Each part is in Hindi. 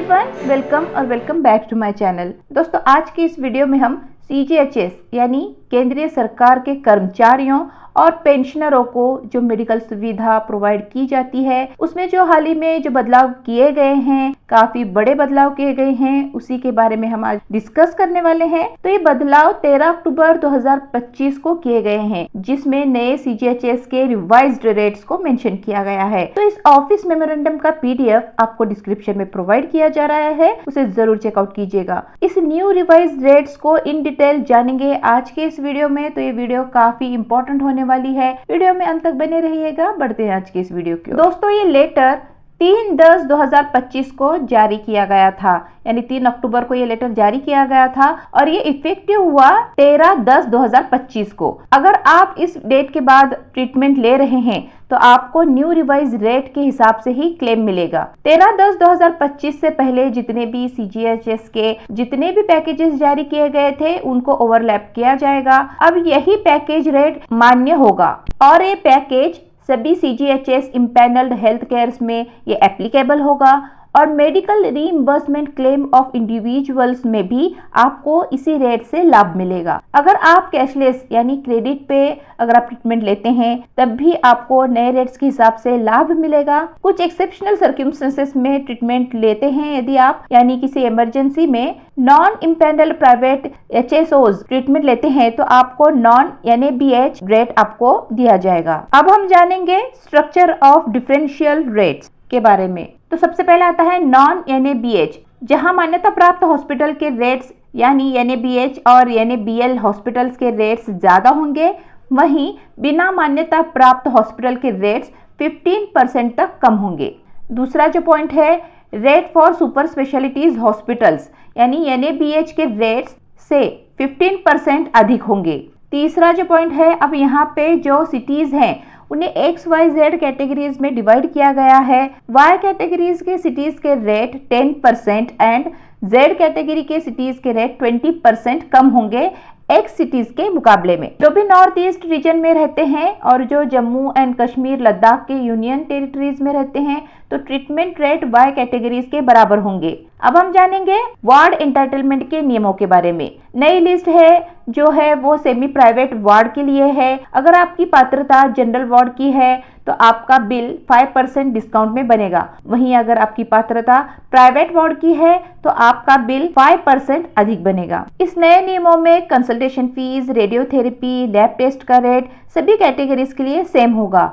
Everyone, welcome back to my channel. दोस्तों, आज की इस वीडियो में हम CGHS यानी केंद्रीय सरकार के कर्मचारियों और पेंशनरों को जो मेडिकल सुविधा प्रोवाइड की जाती है उसमें जो हाल ही में जो बदलाव किए गए हैं, काफी बड़े बदलाव किए गए हैं, उसी के बारे में हम आज डिस्कस करने वाले हैं। तो ये बदलाव 13 अक्टूबर 2025 को किए गए हैं, जिसमें नए CGHS के रिवाइज्ड रेट्स को मेंशन किया गया है। तो इस ऑफिस मेमोरेंडम का PDF आपको डिस्क्रिप्शन में प्रोवाइड किया जा रहा है, उसे जरूर चेकआउट कीजिएगा। इस न्यू रिवाइज्ड रेट्स को इन डिटेल जानेंगे आज के इस वीडियो में। तो ये वीडियो काफी इंपॉर्टेंट होने वाली है, वीडियो में अंत तक बने रहिएगा। बढ़ते हैं आज के इस वीडियो की। दोस्तों, ये लेटर 3/10/2025 को जारी किया गया था, यानी 3 अक्टूबर को ये लेटर जारी किया गया था और ये इफेक्टिव हुआ 13/10/2025 को। अगर आप इस डेट के बाद ट्रीटमेंट ले रहे हैं तो आपको न्यू रिवाइज रेट के हिसाब से ही क्लेम मिलेगा। 13/10/2025 से पहले जितने भी CGHS के जितने भी पैकेजेस जारी किए गए थे उनको ओवरलैप किया जाएगा। अब यही पैकेज रेट मान्य होगा और ये पैकेज सभी CGHS इम्पैनल्ड हेल्थ केयर्स में ये एप्लीकेबल होगा और medical reimbursement claim of individuals में भी आपको इसी रेट से लाभ मिलेगा। अगर आप कैशलेस यानी क्रेडिट पे अगर आप ट्रीटमेंट लेते हैं तब भी आपको नए रेट्स के हिसाब से लाभ मिलेगा। कुछ एक्सेप्शनल सर्कमस्टेंसेस में ट्रीटमेंट लेते हैं यदि आप, यानी किसी इमरजेंसी में non empanelled private HSOs treatment लेते हैं तो आपको नॉन NABH रेट आपको दिया जाएगा। अब हम जानेंगे स्ट्रक्चर ऑफ डिफरेंशियल रेट्स के बारे में। तो सबसे पहले आता है नॉन NABH, जहां मान्यता प्राप्त हॉस्पिटल के रेट्स यानी NABH और NABL हॉस्पिटल्स के रेट्स ज्यादा होंगे, वहीं बिना मान्यता प्राप्त हॉस्पिटल के रेट्स 15% तक कम होंगे। दूसरा जो पॉइंट है, rate for super specialities hospitals यानी NABH के रेट्स से 15% अधिक होंगे। तीसरा जो पॉइंट है, अब यहाँ पे जो सिटीज हैं उन्हें XYZ कैटेगरीज में डिवाइड किया गया है। Y कैटेगरीज के सिटीज के रेट 10% एंड Z कैटेगरी के सिटीज के रेट 20% कम होंगे X सिटीज के मुकाबले में। जो भी नॉर्थ ईस्ट रीजन में रहते हैं और जो जम्मू एंड कश्मीर लद्दाख के यूनियन टेरिटरीज में रहते हैं तो ट्रीटमेंट रेट Y कैटेगरीज के बराबर होंगे। अब हम जानेंगे वार्ड एंटाइटलमेंट के नियमों के बारे में। नई लिस्ट है जो है वो सेमी प्राइवेट वार्ड के लिए है। अगर आपकी पात्रता जनरल वार्ड की है तो आपका बिल 5% डिस्काउंट में बनेगा, वहीं अगर आपकी पात्रता प्राइवेट वार्ड की है तो आपका बिल 5% अधिक बनेगा। इस नए नियमों में consultation fees, radiotherapy, lab test का रेट सभी कैटेगरीज के लिए सेम होगा।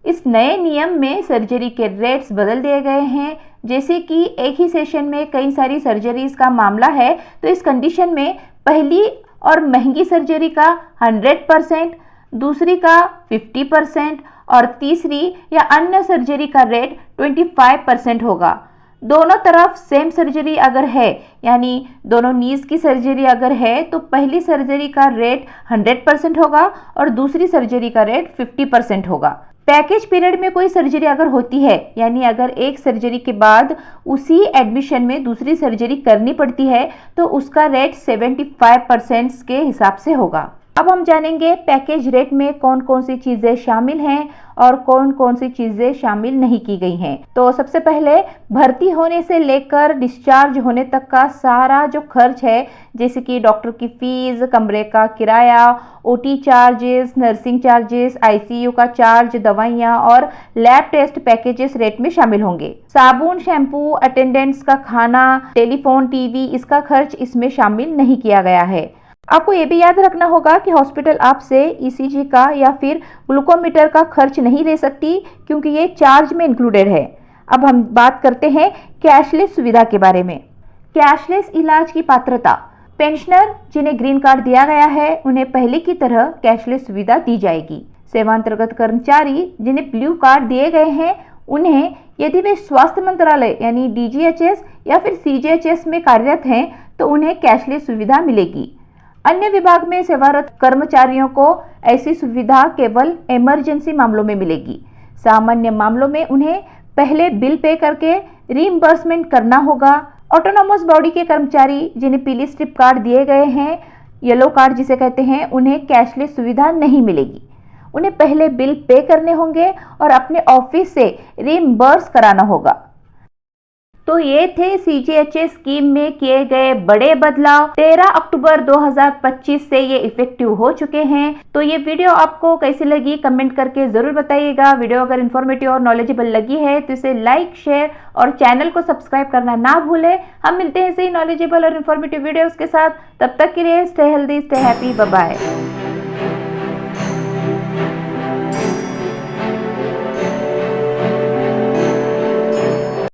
इस नए नियम में सर्जरी के रेट्स बदल दिए गए हैं। जैसे कि एक ही सेशन में कई सारी सर्जरीज का मामला है तो इस कंडीशन में पहली और महंगी सर्जरी का 100%, दूसरी का 50% और तीसरी या अन्य सर्जरी का रेट 25% होगा। दोनों तरफ सेम सर्जरी अगर है, यानी दोनों नीज की सर्जरी अगर है तो पहली सर्जरी का रेट 100% होगा और दूसरी सर्जरी का रेट 50% होगा। पैकेज पीरियड में कोई सर्जरी अगर होती है, यानी अगर एक सर्जरी के बाद उसी एडमिशन में दूसरी सर्जरी करनी पड़ती है तो उसका रेट 75% के हिसाब से होगा। अब हम जानेंगे पैकेज रेट में कौन कौन सी चीजें शामिल हैं और कौन कौन सी चीजें शामिल नहीं की गई हैं। तो सबसे पहले भर्ती होने से लेकर डिस्चार्ज होने तक का सारा जो खर्च है, जैसे कि डॉक्टर की फीस, कमरे का किराया, OT charges, nursing charges, ICU का चार्ज, दवाइयाँ और लैब टेस्ट पैकेजेस रेट में शामिल होंगे। साबुन, शैम्पू, अटेंडेंट्स का खाना, टेलीफोन, TV, इसका खर्च इसमें शामिल नहीं किया गया है। आपको ये भी याद रखना होगा कि हॉस्पिटल आपसे ECG का या फिर ग्लूकोमीटर का खर्च नहीं ले सकती, क्योंकि ये चार्ज में इंक्लूडेड है। अब हम बात करते हैं कैशलेस सुविधा के बारे में। कैशलेस इलाज की पात्रता, पेंशनर जिन्हें ग्रीन कार्ड दिया गया है उन्हें पहले की तरह कैशलेस सुविधा दी जाएगी। सेवांतर्गत कर्मचारी जिन्हें ब्लू कार्ड दिए गए हैं उन्हें, यदि वे स्वास्थ्य मंत्रालय यानी DGHS या फिर CGHS में कार्यरत हैं तो उन्हें कैशलेस सुविधा मिलेगी। अन्य विभाग में सेवारत कर्मचारियों को ऐसी सुविधा केवल इमरजेंसी मामलों में मिलेगी। सामान्य मामलों में उन्हें पहले बिल पे करके रीइंबर्समेंट करना होगा। ऑटोनोमस बॉडी के कर्मचारी जिन्हें पीली स्ट्रिप कार्ड दिए गए हैं, येलो कार्ड जिसे कहते हैं, उन्हें कैशलेस सुविधा नहीं मिलेगी। उन्हें पहले बिल पे करने होंगे और अपने ऑफिस से रीइंबर्स कराना होगा। तो ये थे CGHS स्कीम में किए गए बड़े बदलाव। 13 अक्टूबर 2025 से ये इफेक्टिव हो चुके हैं। तो ये वीडियो आपको कैसी लगी कमेंट करके जरूर बताइएगा। वीडियो अगर इन्फॉर्मेटिव और नॉलेजेबल लगी है तो इसे लाइक, शेयर और चैनल को सब्सक्राइब करना ना भूलें। हम मिलते हैं ऐसे ही नॉलेजेबल और इन्फॉर्मेटिव वीडियोस के साथ। तब तक के लिए stay healthy, stay happy, bye bye.